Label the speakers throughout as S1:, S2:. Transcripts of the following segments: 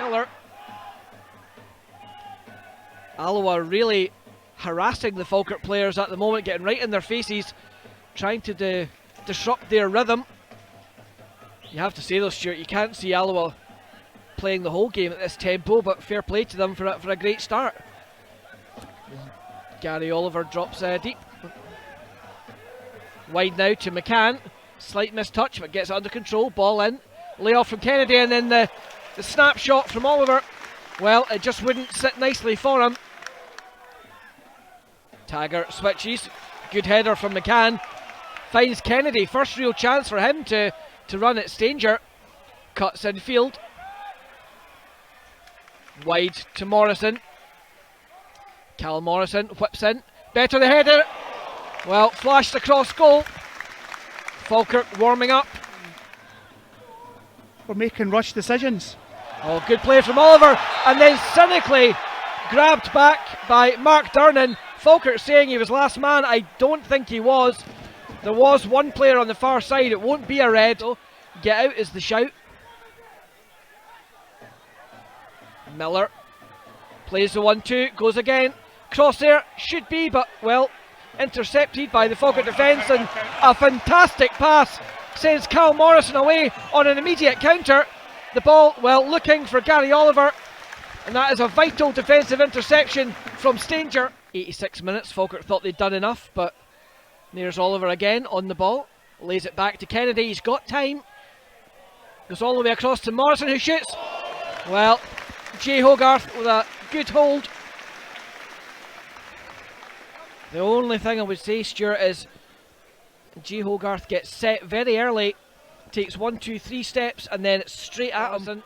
S1: Miller. Alloa really harassing the Falkirk players at the moment, getting right in their faces, trying to disrupt their rhythm. You have to say though, Stuart, you can't see Alloa playing the whole game at this tempo, but fair play to them for a great start. Gary Oliver drops deep. Wide now to McCann. Slight mistouch, but gets it under control. Ball in. Layoff from Kennedy, and then the snapshot from Oliver. Well, it just wouldn't sit nicely for him. Taggart switches. Good header from McCann. Finds Kennedy. First real chance for him to run at Stanger. Cuts in field. Wide to Morrison. Cal Morrison whips in. Better the header. Well, flashed across goal. Falkirk warming up.
S2: We're making rush decisions.
S1: Oh, good play from Oliver, and then cynically grabbed back by Mark Durnan. Falkirk saying he was last man. I don't think he was. There was one player on the far side. It won't be a red. Get out is the shout. Miller plays the 1-2, goes again. Cross there, should be, but well, intercepted by the Falkirk defence, and a fantastic pass sends Cal Morrison away on an immediate counter. The ball, well, looking for Gary Oliver, and that is a vital defensive interception from Stanger. 86 minutes, Falkirk thought they'd done enough, but there's Oliver again on the ball. Lays it back to Kennedy, he's got time. Goes all the way across to Morrison, who shoots. Well, Jay Hogarth with a good hold. The only thing I would say, Stuart, is Jay Hogarth gets set very early, takes 1, 2, 3 steps, and then it's straight at him.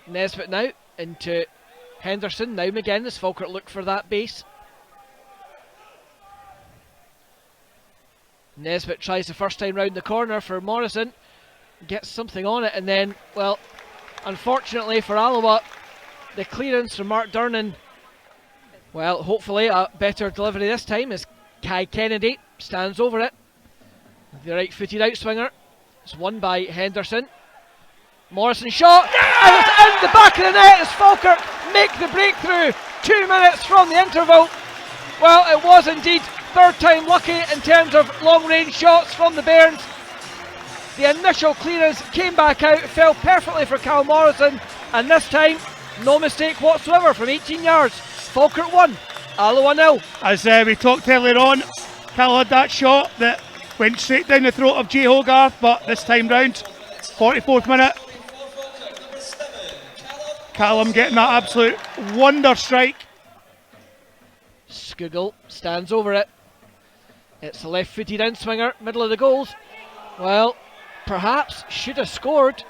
S1: Nesbitt now into Henderson. Now McGinn as Falkirk look for that base. Nesbitt tries the first time round the corner for Morrison, gets something on it, and then, well, unfortunately for Alloa, the clearance from Mark Durnan. Well, hopefully a better delivery this time as Kai Kennedy stands over it. The right-footed outswinger. It's won by Henderson. Morrison shot, and it's in the back of the net as Falkirk make the breakthrough 2 minutes from the interval. Well, it was indeed third time lucky in terms of long-range shots from the Bairns. The initial clearance came back out, fell perfectly for Cal Morrison, and this time, no mistake whatsoever from 18 yards. Falkirk 1, Alloa 0.
S2: As we talked earlier on, Cal had that shot that went straight down the throat of Jay Hogarth, but this time round, 44th minute, Callum getting that absolute wonder strike.
S1: Skugel stands over it. It's a left-footed in-swinger, middle of the goals. Well, perhaps should have scored.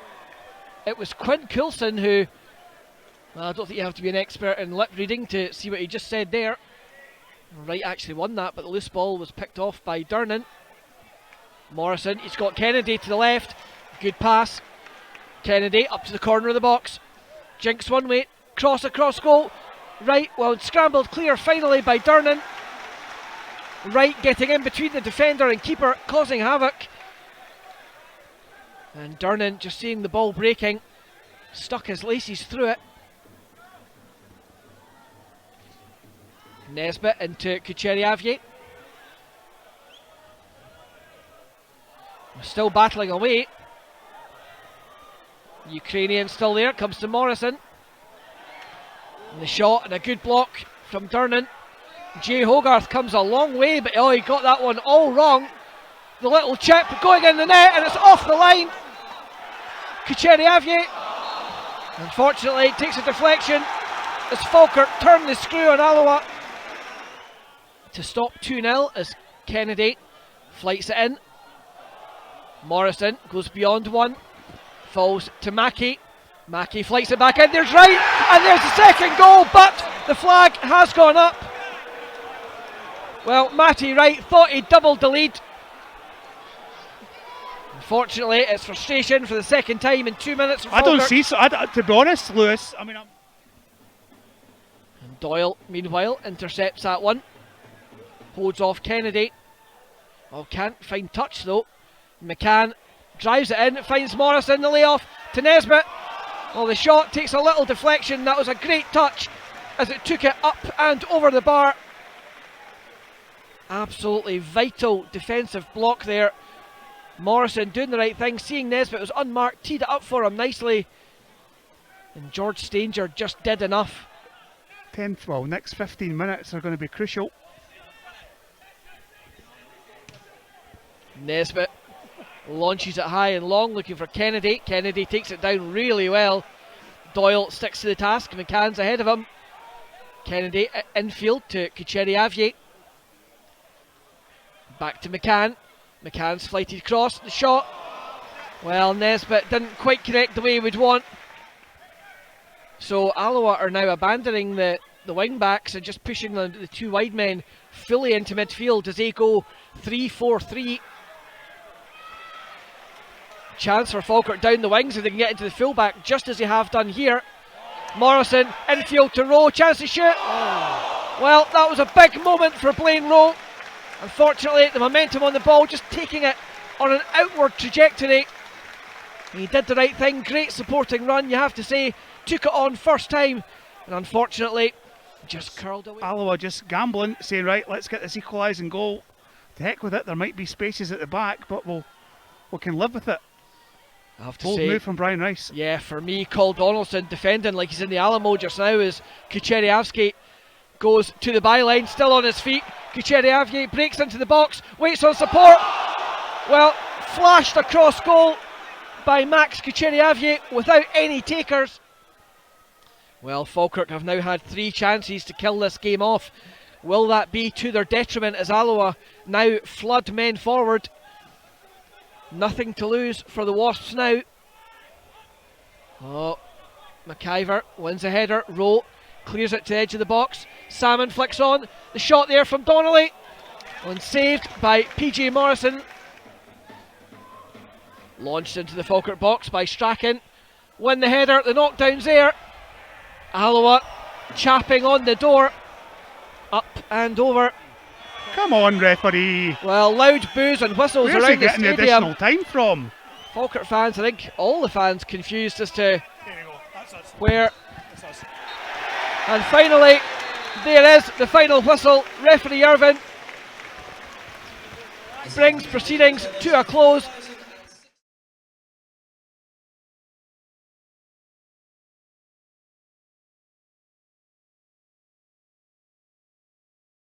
S1: It was Quinn Coulson who, well, I don't think you have to be an expert in lip reading to see what he just said there. Wright actually won that, but the loose ball was picked off by Durnan. Morrison, he's got Kennedy to the left. Good pass. Kennedy up to the corner of the box. Jinks one way, cross across goal. Wright, well, scrambled clear finally by Durnan. Wright getting in between the defender and keeper, causing havoc. And Durnan, just seeing the ball breaking, stuck his laces through it. Nesbitt into Kucheriavye. Still battling away. Ukrainian still there, comes to Morrison. And the shot and a good block from Durnan. Jay Hogarth comes a long way, but oh, he got that one all wrong. The little chip going in the net, and it's off the line. Kucheriavye, unfortunately, takes a deflection as Falkirk turn the screw on Alloa to stop 2-0 as Kennedy flights it in. Morrison goes beyond one, falls to Mackey. Mackey flights it back in, there's Wright, and there's the second goal, but the flag has gone up. Well, Matty Wright thought he doubled the lead. Unfortunately, it's frustration for the second time in 2 minutes.
S2: I don't see so. To be honest, Lewis, I mean, and
S1: Doyle, meanwhile, intercepts that one. Holds off Kennedy. Oh, can't find touch though. McCann drives it in, finds Morrison, the layoff to Nesbitt. Well, the shot takes a little deflection. That was a great touch as it took it up and over the bar. Absolutely vital defensive block there. Morrison doing the right thing, seeing Nesbitt was unmarked, teed it up for him nicely. And George Stanger just did enough.
S2: Next 15 minutes are going to be crucial.
S1: Nesbitt launches it high and long, looking for Kennedy. Kennedy takes it down really well. Doyle sticks to the task. McCann's ahead of him. Kennedy infield to Kucheriavye. Back to McCann. McCann's flighted cross. The shot. Well, Nesbitt didn't quite connect the way he would want. So Alloa are now abandoning the wing backs and just pushing the two wide men fully into midfield as they go 3-4-3. Chance for Falkirk down the wings if they can get into the fullback, just as they have done here. Morrison infield to Rowe, chance to shoot. Well, that was a big moment for Blaine Rowe. Unfortunately, the momentum on the ball just taking it on an outward trajectory. He did the right thing, great supporting run, you have to say. Took it on first time, and unfortunately, just curled away.
S2: Alloa just gambling, saying, right, let's get this equalising goal. To heck with it, there might be spaces at the back, but we can live with it.
S1: I have to
S2: Bold
S1: say,
S2: move from Brian Rice.
S1: Yeah, for me, Cole Donaldson defending like he's in the Alamo just now as Kucheriavye goes to the byline, still on his feet. Kucheriavye breaks into the box, waits on support. Well, flashed across goal by Max Kucheriavye without any takers. Well, Falkirk have now had 3 chances to kill this game off. Will that be to their detriment as Alloa now flood men forward? Nothing to lose for the Wasps now. Oh, McIver wins a header. Rowe clears it to the edge of the box. Salmon flicks on. The shot there from Donnelly. And saved by PJ Morrison. Launched into the Falkirk box by Strachan. Win the header. The knockdown's there. Alloa chapping on the door. Up and over.
S2: Come on, referee.
S1: Well, loud boos and whistles
S2: Where's
S1: around
S2: he getting the
S1: stadium.
S2: additional time from?
S1: Falkirk fans, I think all the fans confused as to where. And finally, there is the final whistle. Referee Irvin brings proceedings to a close.